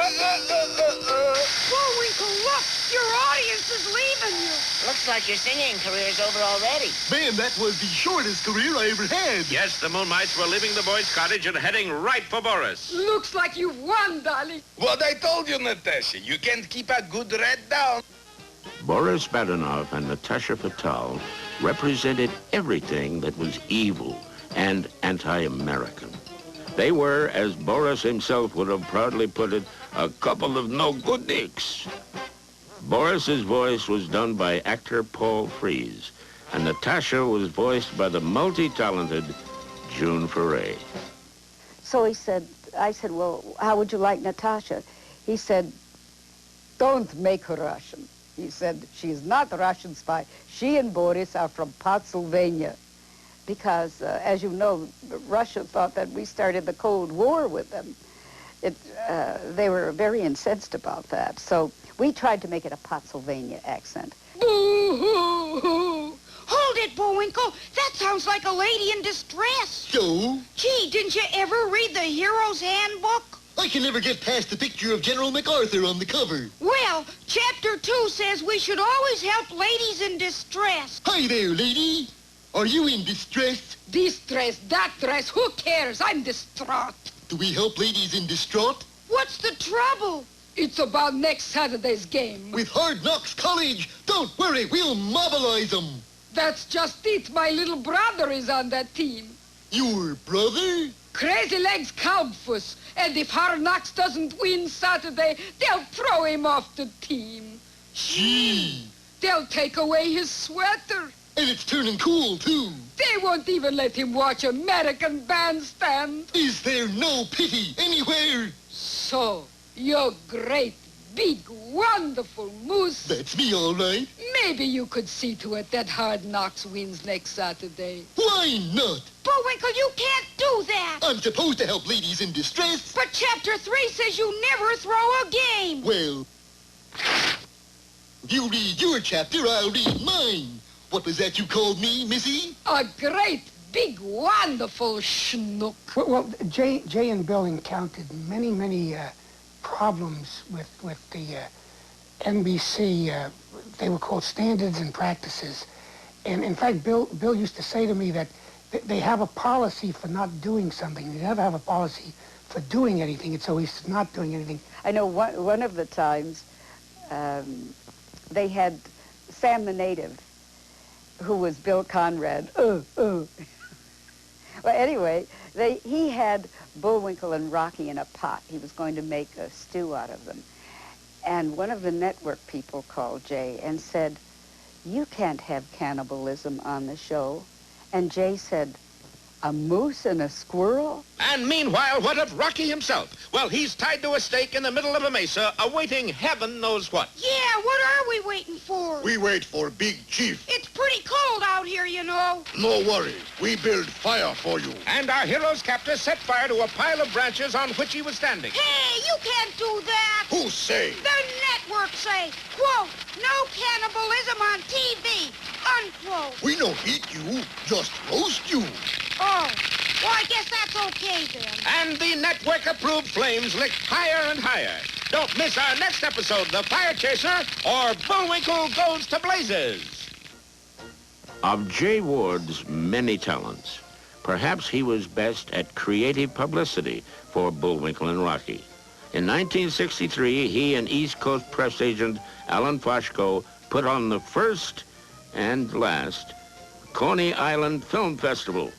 look! Your audience is leaving you. Looks like your singing career's over already. Man, that was the shortest career I ever had. Yes, the moon mice were leaving the boys' cottage and heading right for Boris. Looks like you've won, darling. What I told you, Natasha, you can't keep a good rat down. Boris Badenov and Natasha Fatal represented everything that was evil and anti-American. They were, as Boris himself would have proudly put it, a couple of no-good dicks. Boris's voice was done by actor Paul Frees, and Natasha was voiced by the multi-talented June Foray. So I said, well, how would you like Natasha? He said, don't make her Russian. He said, she is not a Russian spy. She and Boris are from Pennsylvania. Because, as you know, Russia thought that we started the Cold War with them. They were very incensed about that. So we tried to make it a Pennsylvania accent. Boo-hoo-hoo! Hold it, Bullwinkle. That sounds like a lady in distress. So? Gee, didn't you ever read the Hero's Handbook? I can never get past the picture of General MacArthur on the cover. Well, Chapter 2 says we should always help ladies in distress. Hi there, lady. Are you in distress? Distress, that dress, who cares? I'm distraught. Do we help ladies in distraught? What's the trouble? It's about next Saturday's game. With Hard Knocks College. Don't worry, we'll mobilize them. That's just it. My little brother is on that team. Your brother? Crazy Legs Countfuss. And if Hard Knocks doesn't win Saturday, they'll throw him off the team. Gee. They'll take away his sweater. And it's turning cool, too. They won't even let him watch American Bandstand. Is there no pity anywhere? So, you're great, big, wonderful moose. That's me, all right. Maybe you could see to it that Hard Knocks wins next Saturday. Why not? Bullwinkle, you can't do that. I'm supposed to help ladies in distress. But Chapter 3 says you never throw a game. Well, you read your chapter, I'll read mine. What was that you called me, Missy? A great, big, wonderful schnook. Well, Jay and Bill encountered many problems with the NBC. They were called standards and practices. And in fact, Bill used to say to me that they have a policy for not doing something. They never have a policy for doing anything. It's always not doing anything. I know one of the times they had Sam the Native, who was Bill Conrad. Well, anyway, he had Bullwinkle and Rocky in a pot. He was going to make a stew out of them. And one of the network people called Jay and said, "You can't have cannibalism on the show." And Jay said, "A moose and a squirrel?" And meanwhile, what of Rocky himself? Well, he's tied to a stake in the middle of a mesa, awaiting heaven knows what. Yeah, what are we waiting for? We wait for Big Chief. It's pretty cold out here, you know. No worry. We build fire for you. And our hero's captor set fire to a pile of branches on which he was standing. Hey, you can't do that. Who say? The network say, quote, "No cannibalism on TV," unquote. We don't eat you, just roast you. Oh, well, I guess that's okay then. And the network-approved flames lick higher and higher. Don't miss our next episode, The Fire Chaser, or Bullwinkle Goes to Blazes. Of Jay Ward's many talents, perhaps he was best at creative publicity for Bullwinkle and Rocky. In 1963, he and East Coast press agent Alan Foshko put on the first and last Coney Island Film Festival,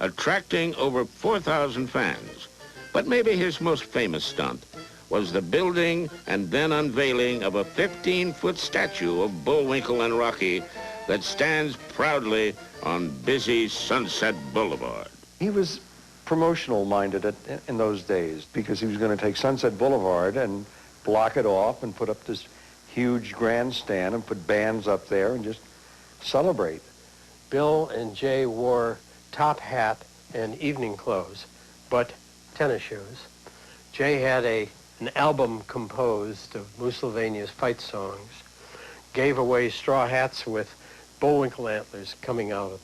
attracting over 4,000 fans. But maybe his most famous stunt was the building and then unveiling of a 15-foot statue of Bullwinkle and Rocky that stands proudly on busy Sunset Boulevard. He was promotional-minded in those days because he was going to take Sunset Boulevard and block it off and put up this huge grandstand and put bands up there and just celebrate. Bill and Jay wore top hat and evening clothes, but tennis shoes. Jay had an album composed of Musylvania's fight songs, gave away straw hats with Bullwinkle antlers coming out of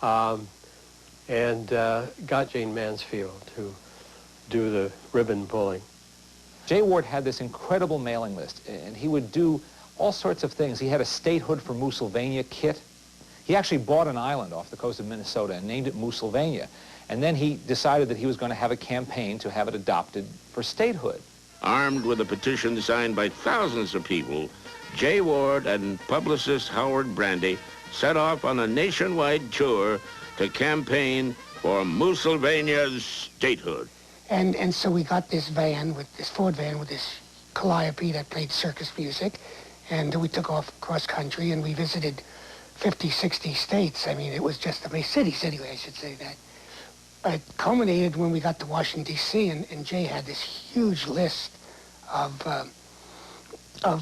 them, and got Jane Mansfield to do the ribbon pulling. Jay Ward had this incredible mailing list, and he would do all sorts of things. He had a statehood for Musylvania kit. He actually bought an island off the coast of Minnesota and named it Musylvania. And then he decided that he was going to have a campaign to have it adopted for statehood. Armed with a petition signed by thousands of people, Jay Ward and publicist Howard Brandy set off on a nationwide tour to campaign for Musylvania's statehood. And so we got this van, this Ford van with this calliope that played circus music, and we took off cross country and we visited 50, 60 states. I mean, it was just amazing. Cities, anyway, I should say that. It culminated when we got to Washington, D.C., and Jay had this huge list of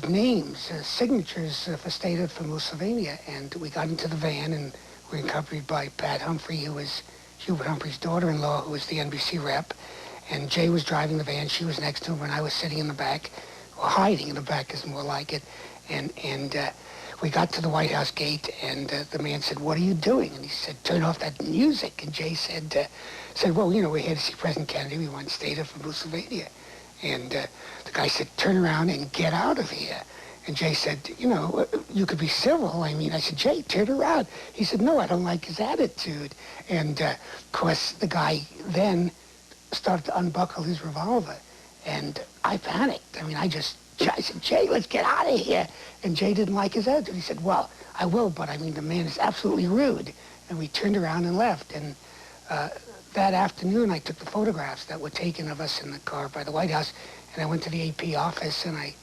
names, signatures for statehood for Musylvania. And we got into the van, and we were accompanied by Pat Humphrey, who was Hubert Humphrey's daughter-in-law, who was the NBC rep. And Jay was driving the van. She was next to him, and I was sitting in the back, or hiding in the back is more like it. And we got to the White House gate, and the man said, "What are you doing?" And he said, "Turn off that music." And Jay said, "Well, you know, we're here to see President Kennedy. We want statehood for Musylvania." And the guy said, "Turn around and get out of here." And Jay said, "You know, you could be civil." I mean, I said, "Jay, turn around." He said, "No, I don't like his attitude." And, of course, the guy then started to unbuckle his revolver. And I panicked. I mean, I said, "Jay, let's get out of here." And Jay didn't like his attitude. He said, "Well, I will, but I mean, the man is absolutely rude." And we turned around and left. And that afternoon, I took the photographs that were taken of us in the car by the White House. And I went to the AP office, and I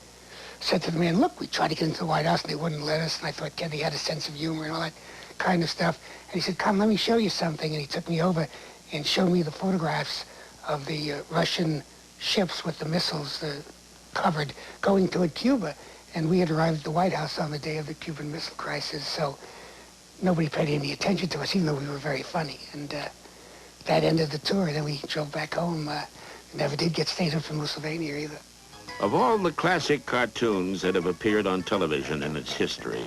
said to the man, "Look, we tried to get into the White House, and they wouldn't let us." And I thought Kennedy had a sense of humor and all that. kind of stuff. And he said, come, let me show you something. And he took me over and showed me the photographs of the Russian ships with the missiles covered going toward Cuba. And we had arrived at the White House on the day of the Cuban Missile Crisis, so nobody paid any attention to us, even though we were very funny. And that ended the tour. Then we drove back home. Never did get stationed from Pennsylvania either. Of all the classic cartoons that have appeared on television in its history,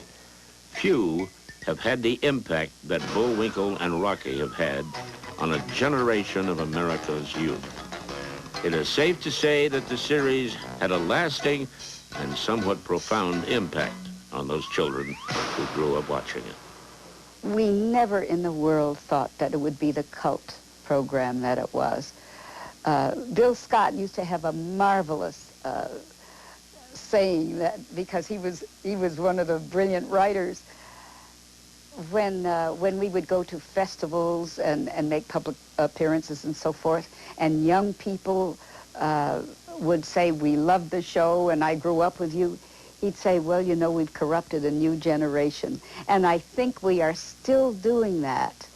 few have had the impact that Bullwinkle and Rocky have had on a generation of America's youth. It is safe to say that the series had a lasting and somewhat profound impact on those children who grew up watching it. We never in the world thought that it would be the cult program that it was. Bill Scott used to have a marvelous saying that, because he was one of the brilliant writers, when we would go to festivals and make public appearances and so forth, and young people would say, we love the show and I grew up with you, he'd say, well, you know, we've corrupted a new generation. And I think we are still doing that.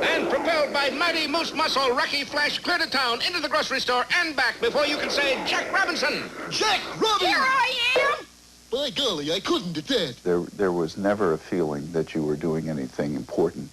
And propelled by mighty moose muscle, Rocky flashed clear to town, into the grocery store, and back before you can say Jack Robinson. Jack Robinson! Here I am! By golly, I couldn't at that. There was never a feeling that you were doing anything important.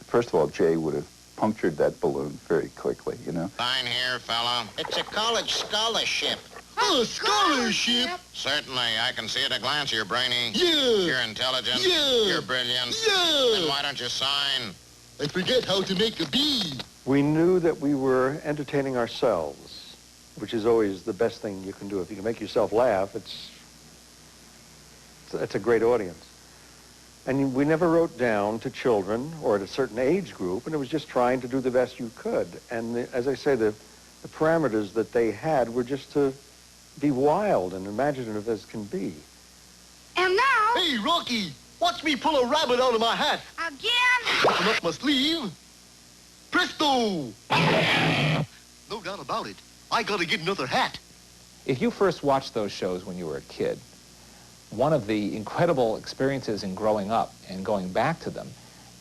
First of all, Jay would have punctured that balloon very quickly, you know. Fine here, fella. It's a college scholarship. A scholarship? Certainly. I can see at a glance you're brainy. Yeah. You're intelligent. Yeah. You're brilliant. Yeah. Then why don't you sign? I forget how to make a B. We knew that we were entertaining ourselves, which is always the best thing you can do. If you can make yourself laugh, it's a great audience. And we never wrote down to children or at a certain age group, and it was just trying to do the best you could. And as I say, the parameters that they had were just to be wild and imaginative as can be. And now... Hey, Rocky, watch me pull a rabbit out of my hat. Again? Open up my sleeve. Presto! No doubt about it. I gotta get another hat. If you first watched those shows when you were a kid, one of the incredible experiences in growing up and going back to them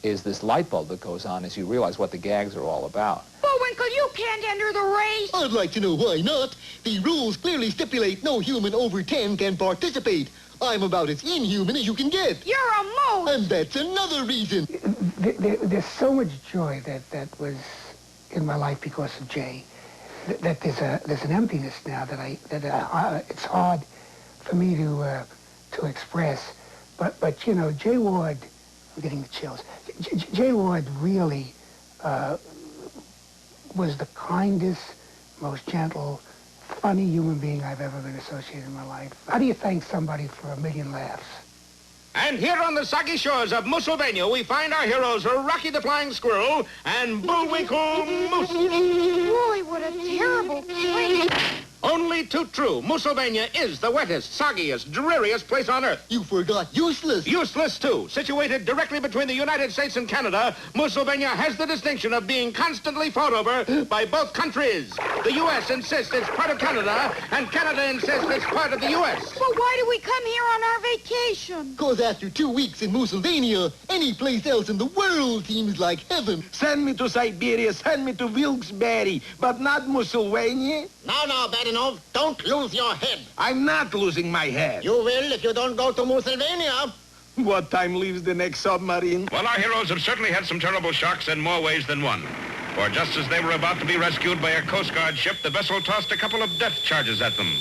is this light bulb that goes on as you realize what the gags are all about. Bullwinkle, you can't enter the race. I'd like to know why not. The rules clearly stipulate no human over 10 can participate. I'm about as inhuman as you can get. You're a moose. And that's another reason. There's so much joy that was in my life because of Jay, that there's an emptiness now that it's hard for me to express. But you know, Jay Ward, I'm getting the chills. Jay Ward really was the kindest, most gentle, funny human being I've ever been associated in my life. How do you thank somebody for a million laughs? And here on the soggy shores of Pennsylvania, we find our heroes Rocky the Flying Squirrel and Bullwinkle Moose. Boy, what a terrible place. Only too true. Pennsylvania is the wettest, soggiest, dreariest place on earth. You forgot useless. Useless, too. Situated directly between the United States and Canada, Pennsylvania has the distinction of being constantly fought over by both countries. The U.S. insists it's part of Canada, and Canada insists it's part of the U.S. Well, why do we come here on our vacation? Because after 2 weeks in Pennsylvania, any place else in the world seems like heaven. Send me to Siberia, send me to Wilkes-Barre, but not Pennsylvania. No, Badenov, don't lose your head. I'm not losing my head. You will if you don't go to Pennsylvania. What time leaves the next submarine? Well, our heroes have certainly had some terrible shocks in more ways than one. For just as they were about to be rescued by a Coast Guard ship, the vessel tossed a couple of death charges at them.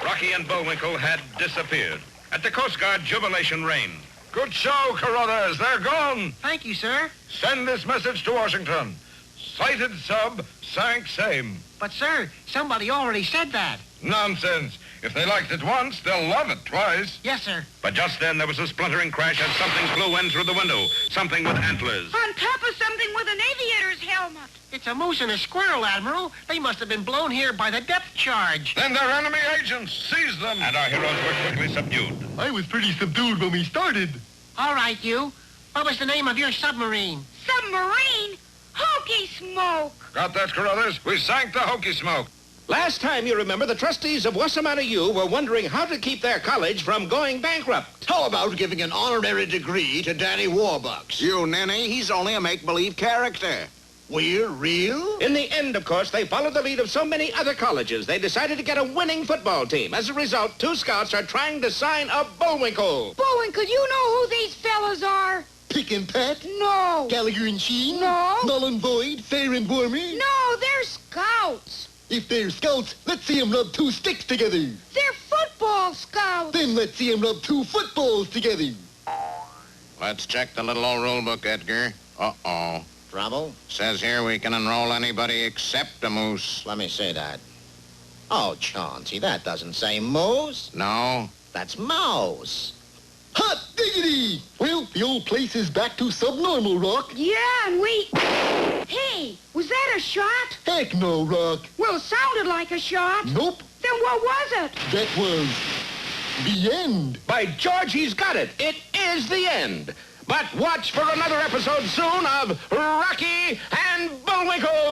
Rocky and Bullwinkle had disappeared. At the Coast Guard, jubilation reigned. Good show, Carruthers. They're gone. Thank you, sir. Send this message to Washington. Sighted sub, sank same. But, sir, somebody already said that. Nonsense. If they liked it once, they'll love it twice. Yes, sir. But just then, there was a splintering crash as something flew in through the window. Something with antlers. On top of something with an aviator's helmet. It's a moose and a squirrel, Admiral. They must have been blown here by the depth charge. Then they're enemy agents. Seize them. And our heroes were quickly subdued. I was pretty subdued when we started. All right, you. What was the name of your submarine? Submarine? Hokey Smoke. Got that, Carruthers? We sank the Hokey Smoke. Last time, you remember, the trustees of Wassamata U were wondering how to keep their college from going bankrupt. How about giving an honorary degree to Danny Warbucks? You ninny, he's only a make-believe character. We're real? In the end, of course, they followed the lead of so many other colleges. They decided to get a winning football team. As a result, 2 scouts are trying to sign a Bullwinkle. Bullwinkle, you know who these fellas are? Pick and Pat? No. Gallagher and Sheen? No. Null and Void? Fair and Warmer? No, they're scouts. If they're scouts, let's see 'em rub 2 sticks together. They're football scouts. Then let's see 'em rub 2 footballs together. Let's check the little old rule book, Edgar. Uh-oh. Trouble? Says here we can enroll anybody except a moose. Let me see that. Oh, Chauncey, that doesn't say moose. No? That's mouse. Hot diggity! Well, the old place is back to subnormal, Rock. Yeah, and we... Hey, was that a shot? Heck no, Rock. Well, it sounded like a shot. Nope. Then what was it? That was the end. By George, he's got it. It is the end. But watch for another episode soon of Rocky and Bullwinkle.